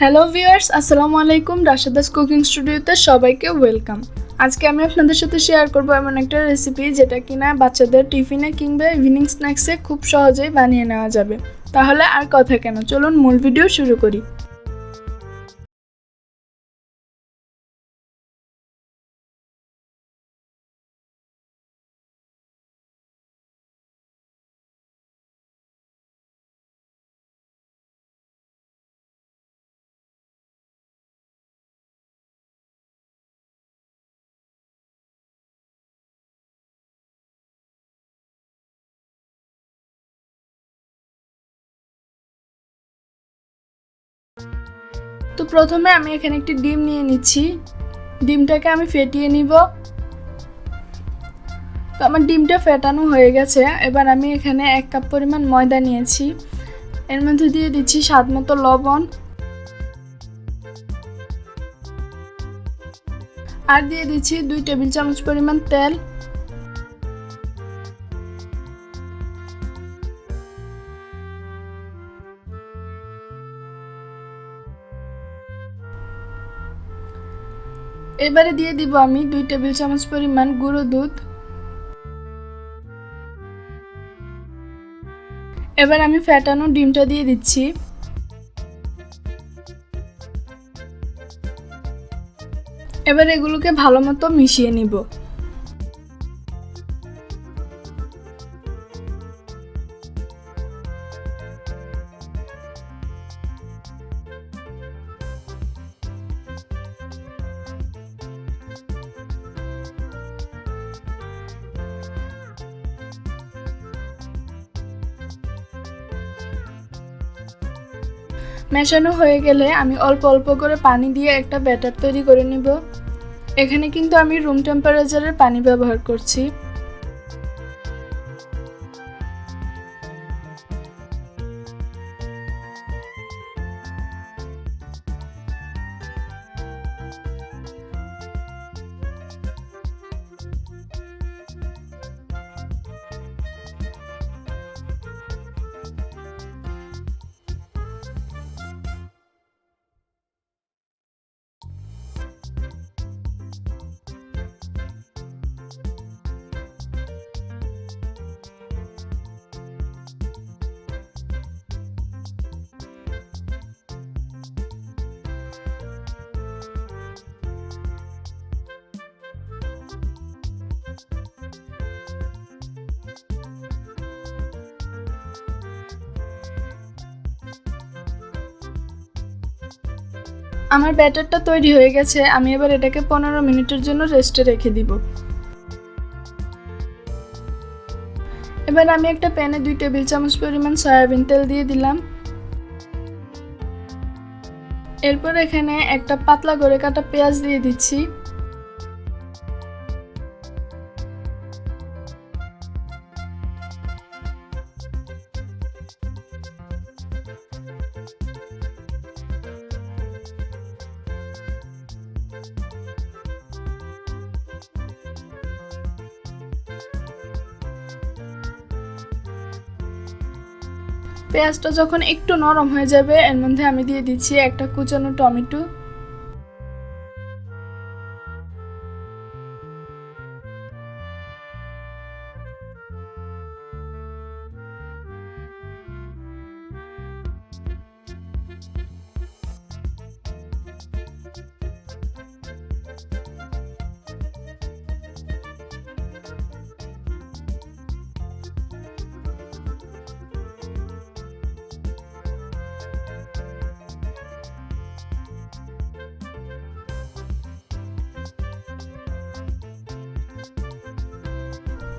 Hello viewers, আসসালামু আলাইকুম। রাশেদাস cooking স্টুডিওতে সবাইকে ওয়েলকাম। আজকে আমি আপনাদের সাথে শেয়ার করব এমন একটা রেসিপি যেটা কিনা বাচ্চাদের টিফিনে কিংবা ইভিনিং স্ন্যাক্সে খুব সহজেই বানিয়ে নেওয়া যাবে। তাহলে আর কথা কেন, চলুন মূল ভিডিও শুরু করি। তো প্রথমে আমি এখানে একটি ডিম নিয়ে নিচ্ছি। ডিমটাকে আমি ফেটিয়ে নিব। তো আমার ডিমটা ফেটানো হয়ে গেছে। এবার আমি এখানে 1 কাপ পরিমাণ ময়দা নিয়েছি। এর মধ্যে দিয়ে দিচ্ছি স্বাদ মতো লবণ আর দিয়ে দিচ্ছি 2 টেবিল চামচ পরিমাণ তেল। এবারে দিয়ে দিব আমি 2 টেবিল চামচ পরিমাণ গুঁড়ো দুধ। এবার আমি ফেটানো ডিমটা দিয়ে দিচ্ছি। এবার এগুলোকে ভালো মতো মিশিয়ে নিব। মেশানো হয়ে গেলে আমি অল্প অল্প করে পানি দিয়ে একটা ব্যাটার তৈরি করে নিব। এখানে কিন্তু আমি রুম টেম্পারেচারের পানি ব্যবহার করছি। আমার ব্যাটারটা তৈরি হয়ে গেছে। আমি এবার এটাকে 15 মিনিটের জন্য রেস্টে রেখে দিব। এবার আমি একটা প্যানে 2 টেবিল চামচ পরিমাণ সয়াবিন তেল দিয়ে দিলাম। এরপর এখানে একটা পাতলা করে কাটা পেঁয়াজ দিয়ে দিচ্ছি। পেঁয়াজটা যখন একটু নরম হয়ে যাবে এর মধ্যে আমি দিয়ে দিচ্ছি একটা কুচানো টমেটো।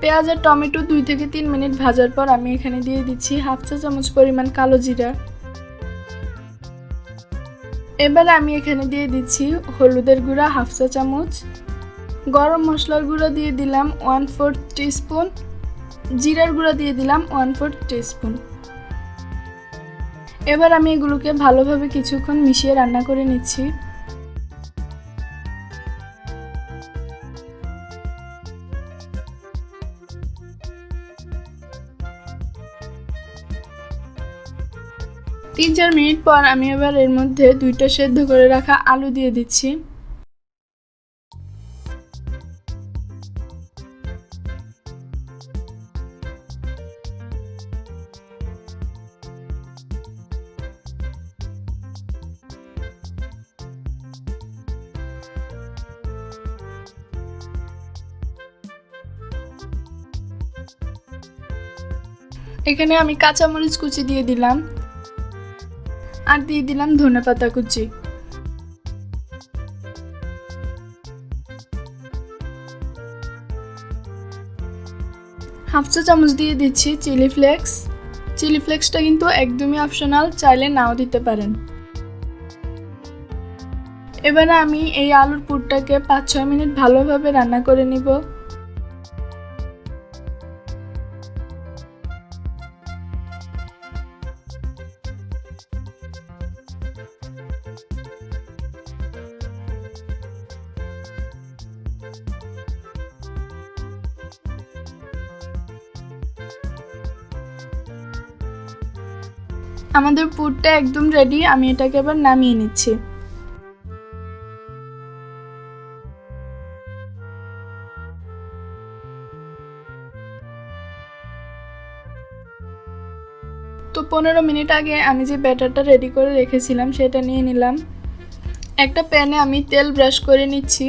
পেঁয়াজ আর টমেটো 2 থেকে 3 মিনিট ভাজার পর আমি এখানে দিয়ে দিচ্ছি হাফ চা চামচ পরিমাণ কালো জিরা। এবার আমি এখানে দিয়ে দিচ্ছি হলুদের গুঁড়া হাফ চা চামচ, গরম মশলার গুঁড়া দিয়ে দিলাম 1/4 টিস্পুন, জিরার গুঁড়া দিয়ে দিলাম 1/4 টিস্পুন। এবার আমি এগুলোকে ভালোভাবে কিছুক্ষণ মিশিয়ে রান্না করে নিচ্ছি। 3-4 মিনিট পর আমি এবার এর মধ্যে 2টা সেদ্ধ করে রাখা আলু দিয়ে দিচ্ছি। এখানে আমি কাঁচামরিচ কুচি দিয়ে দিলাম আর দিয়ে দিলাম ধনেপাতা কুচি। হাফ চা চামচ দিয়ে দিচ্ছি চিলি ফ্লেক্স। চিলি ফ্লেক্সটা কিন্তু একদমই অপশনাল, চাইলে নাও দিতে পারেন। এবারে আমি এই আলুর পুরটাকে 5-6 মিনিট ভালোভাবে রান্না করে নিব। আমাদের পুরটা একদম রেডি, আমি এটাকে এবার নামিয়ে নিচ্ছি। তো 15 মিনিট আগে আমি যে ব্যাটারটা রেডি করে রেখেছিলাম সেটা নিয়ে নিলাম। একটা প্যানে আমি তেল ব্রাশ করে নিচ্ছি।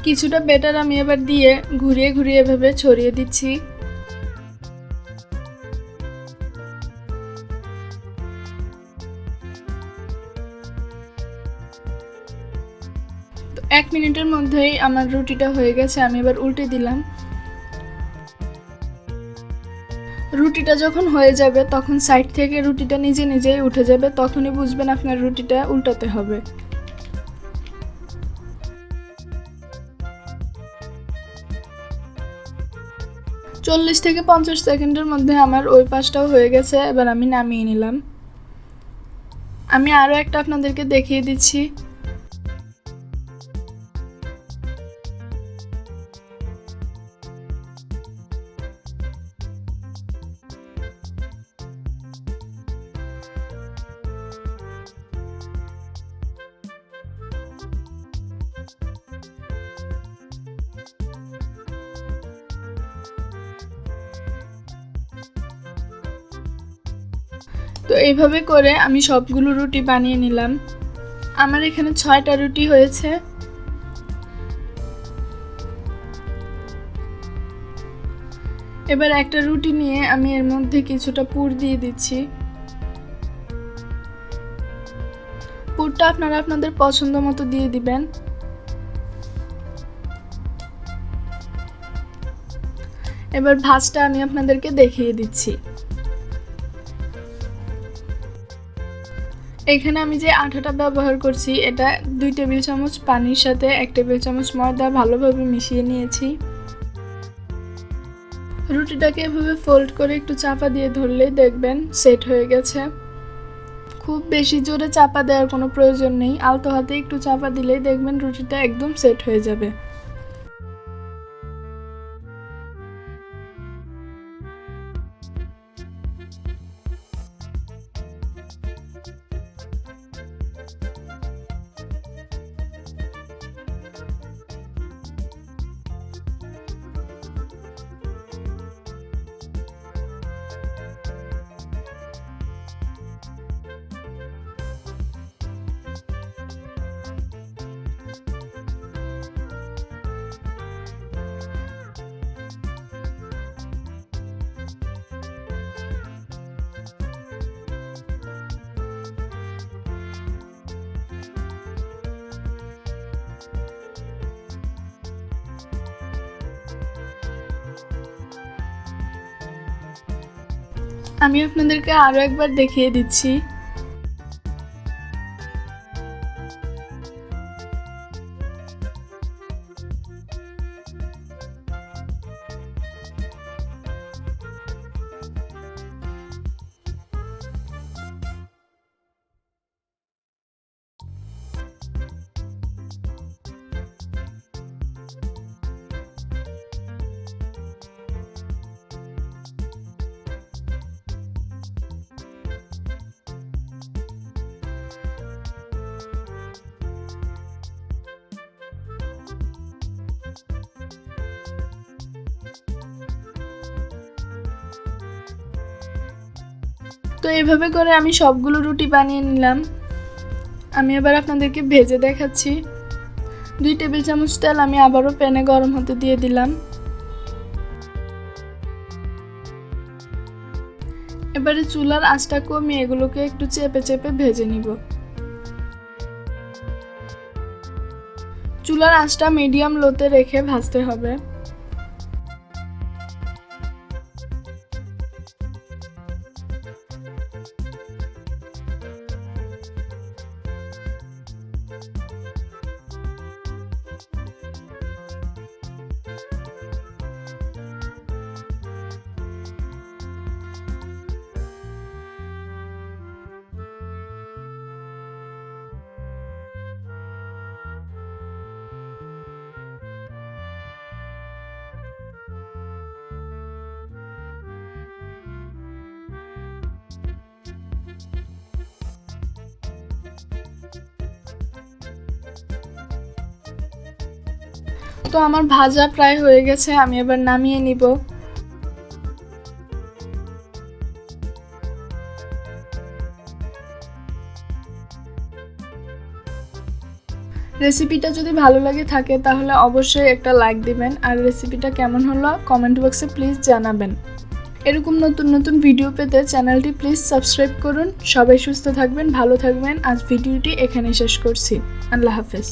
কিছুটা ব্যাটার আমি এবার দিয়ে ঘুরিয়ে ঘুরিয়ে এভাবে ছড়িয়ে দিচ্ছি। তো 1 মিনিটের মধ্যেই আমার রুটিটা হয়ে গেছে, আমি এবার উল্টে দিলাম। রুটিটা যখন হয়ে যাবে তখন সাইড থেকে রুটিটা নিজে নিজেই উঠে যাবে, তখনই বুঝবেন আপনার রুটিটা উল্টাতে হবে। চল্লিশ থেকে 50 সেকেন্ডের মধ্যে আমার ওই পাশটাও হয়ে গেছে, এবার আমি নামিয়ে নিলাম। আমি আরও একটা আপনাদেরকে দেখিয়ে দিচ্ছি। তো এইভাবে করে আমি সবগুলো রুটি বানিয়ে নিলাম। আমার এখানে 6টা রুটি হয়েছে। এবার একটা রুটি নিয়ে আমি এর মধ্যে কিছুটা পুর দিয়ে দিচ্ছি। পুরটা আপনারা আপনাদের পছন্দ মতো দিয়ে দিবেন। এবার ভাঁজটা আমি আপনাদেরকে দেখিয়ে দিচ্ছি। এখানে আমি যে আটাটা ব্যবহার করছি এটা 2 টেবিল চামচ পানির সাথে 1 টেবিল চামচ ময়দা ভালোভাবে মিশিয়ে নিয়েছি। রুটিটাকে এভাবে ফোল্ড করে একটু চাপা দিয়ে ধরলেই দেখবেন সেট হয়ে গেছে। খুব বেশি জোরে চাপা দেওয়ার কোনো প্রয়োজন নেই, আলতো হাতে একটু চাপা দিলেই দেখবেন রুটিটা একদম সেট হয়ে যাবে। আমি আপনাদেরকে আরো একবার দেখিয়ে দিচ্ছি। তো এভাবে করে আমি সবগুলো রুটি বানিয়ে নিলাম। আমি এবার আপনাদেরকে ভেজে দেখাচ্ছি। 2 টেবিল চামচ তেল আমি আবারও প্যানে গরম হতে দিয়ে দিলাম। এবারে চুলার আঁচটা কমিয়ে এগুলোকে একটু চেপে চেপে ভেজে নিব। চুলার আঁচটা মিডিয়াম লোতে রেখে ভাজতে হবে। তো আমার ভাজা প্রায় হয়ে গেছে, আমি এবার নামিয়ে নিব। রেসিপিটা যদি ভালো লাগে থাকে তাহলে অবশ্যই একটা লাইক দিবেন, আর রেসিপিটা কেমন হলো কমেন্ট বক্সে প্লিজ জানাবেন। এরকম নতুন নতুন ভিডিও পেতে চ্যানেলটি প্লিজ সাবস্ক্রাইব করুন। সবাই সুস্থ থাকবেন, ভালো থাকবেন। আজ ভিডিওটি এখানে শেষ করছি। আল্লাহ হাফেজ।